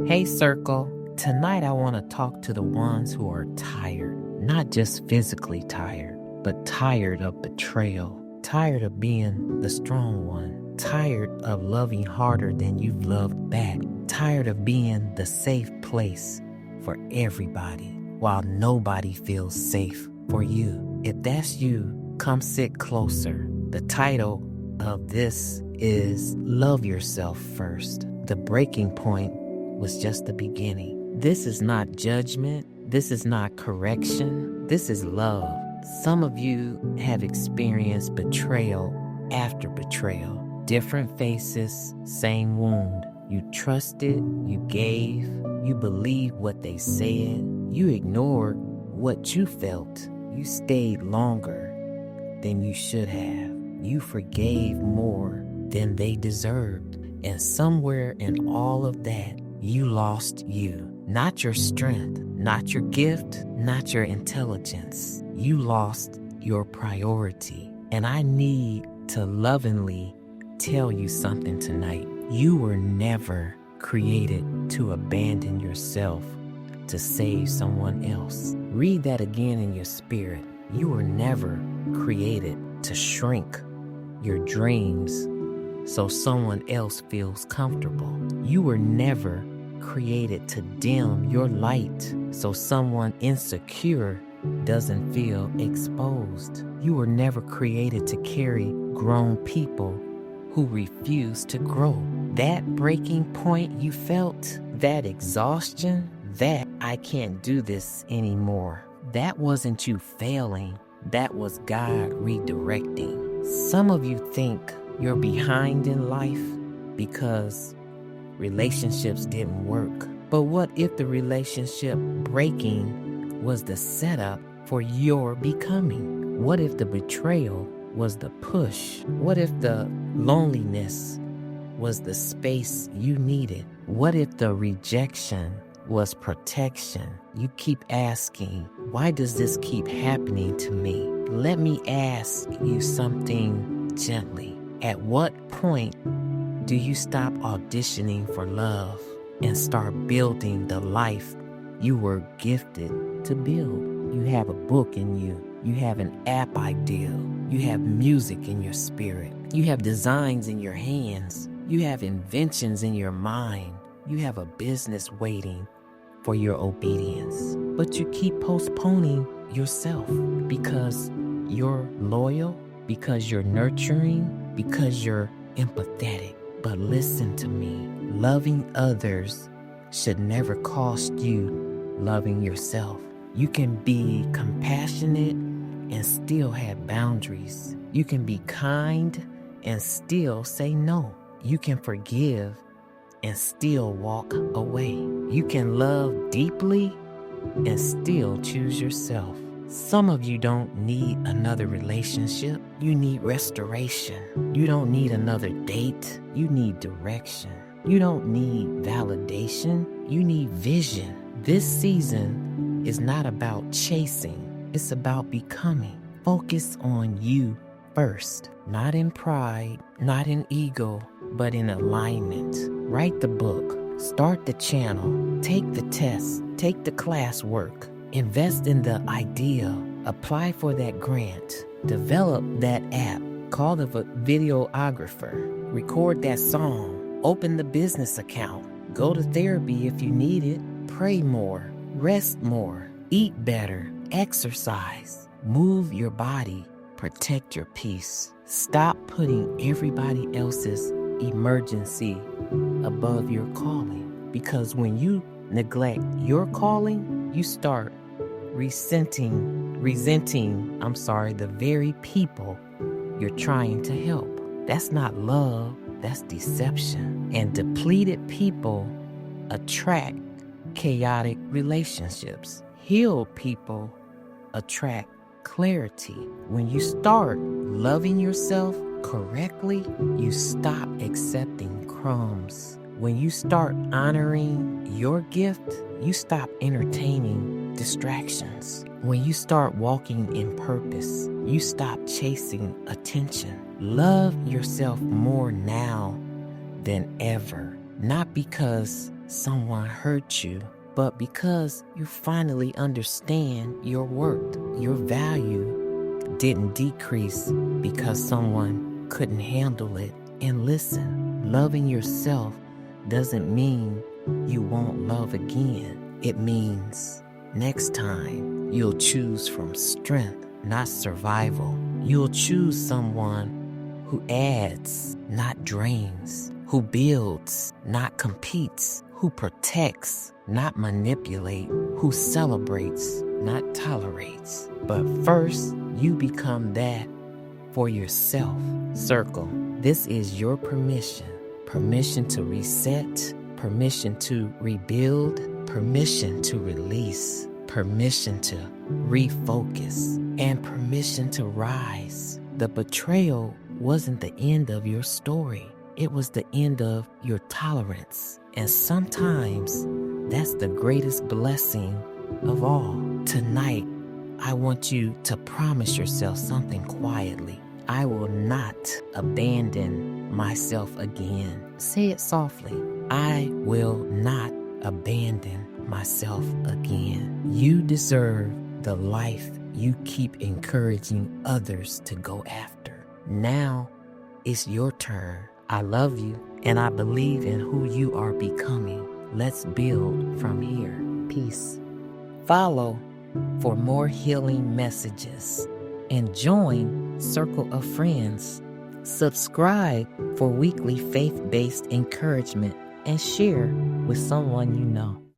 Hey, Circle. Tonight I want to talk to the ones who are tired, not just physically tired, but tired of betrayal, tired of being the strong one, tired of loving harder than you've loved back, tired of being the safe place for everybody while nobody feels safe for you. If that's you, come sit closer. The title of this is Love Yourself First. The breaking point was just the beginning. This is not judgment. This is not correction. This is love. Some of you have experienced betrayal after betrayal. Different faces, same wound. You trusted, you gave, you believed what they said. You ignored what you felt. You stayed longer than you should have. You forgave more than they deserved. And somewhere in all of that, you lost you. Not your strength, not your gift, not your intelligence. You lost your priority. And I need to lovingly tell you something tonight. You were never created to abandon yourself to save someone else. Read that again in your spirit. You were never created to shrink your dreams so someone else feels comfortable. You were never created to dim your light so someone insecure doesn't feel exposed. You were never created to carry grown people who refuse to grow. That breaking point you felt, that exhaustion, that I can't do this anymore, that wasn't you failing. That was God redirecting. Some of you think you're behind in life because relationships didn't work. But what if the relationship breaking was the setup for your becoming? What if the betrayal was the push? What if the loneliness was the space you needed? What if the rejection was protection? You keep asking, why does this keep happening to me? Let me ask you something gently. At what point do you stop auditioning for love and start building the life you were gifted to build? You have a book in you. You have an app idea. You have music in your spirit. You have designs in your hands. You have inventions in your mind. You have a business waiting for your obedience. But you keep postponing yourself because you're loyal, because you're nurturing, because you're empathetic. But listen to me. Loving others should never cost you loving yourself. You can be compassionate and still have boundaries. You can be kind and still say no. You can forgive and still walk away. You can love deeply and still choose yourself. Some of you don't need another relationship. You need restoration. You don't need another date. You need direction. You don't need validation. You need vision. This season is not about chasing. It's about becoming. Focus on you first. Not in pride, not in ego, but in alignment. Write the book. Start the channel. Take the test. Take the classwork. Invest in the idea. Apply for that grant. Develop that app. Call the videographer. Record that song. Open the business account. Go to therapy if you need it. Pray more. Rest more. Eat better. Exercise. Move your body. Protect your peace. Stop putting everybody else's emergency above your calling. Because when you neglect your calling, you start resenting the very people you're trying to help. That's not love, that's deception. And depleted people attract chaotic relationships. Healed people attract clarity. When you start loving yourself correctly, you stop accepting crumbs. When you start honoring your gift, you stop entertaining distractions. When you start walking in purpose, you stop chasing attention. Love yourself more now than ever. Not because someone hurt you, but because you finally understand your worth. Your value didn't decrease because someone couldn't handle it. And listen, loving yourself doesn't mean you won't love again. It means next time you'll choose from strength, not survival. You'll choose someone who adds, not drains, who builds, not competes, who protects, not manipulates, who celebrates, not tolerates. But first, you become that for yourself. Circle. This is your permission. Permission to reset, permission to rebuild, permission to release, permission to refocus, and permission to rise. The betrayal wasn't the end of your story. It was the end of your tolerance. And sometimes that's the greatest blessing of all. Tonight, I want you to promise yourself something quietly. I will not abandon myself again. Say it softly. I will not abandon myself again. You deserve the life you keep encouraging others to go after. Now it's your turn. I love you and I believe in who you are becoming. Let's build from here. Peace. Follow for more healing messages and join Circle of Friends. Subscribe for weekly faith-based encouragement and share with someone you know.